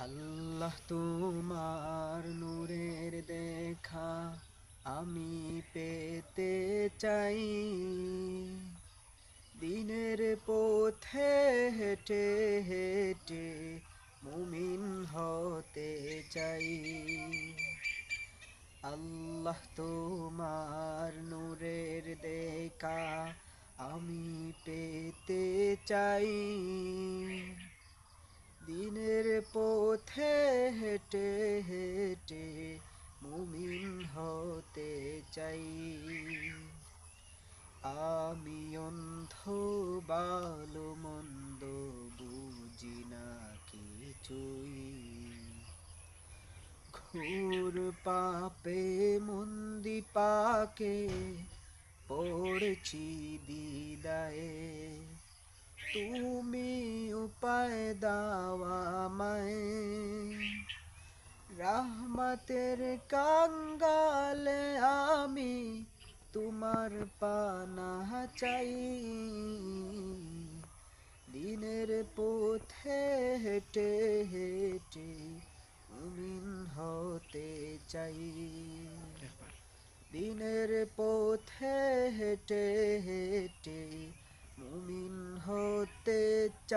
আল্লাহ তোমার নূরের দেখা আমি পেতে চাই, দিনের পথে হেঁটে হেঁটে মুমিন হতে চাই। আল্লাহ তোমার নূরের দেখা আমি পেতে চাই, দিনের পথে হেঁটে হেঁটে মুমিন হতে চাই। আমি অন্ধ ভালো মন্দ বুঝি না কিছুই, ঘোর পাপে মন্দি পাকে পড়েছি দিদায়ে। তুমি উপায় দাও আমায়, রাহমাতের কাঙ্গালে আমি তোমার পানা চাই। দিনের পথে হেঁটে হেঁটে মুমিন হতে চাই, দিনের পথে হেঁটে হেঁটে মুমিন হতে চাই।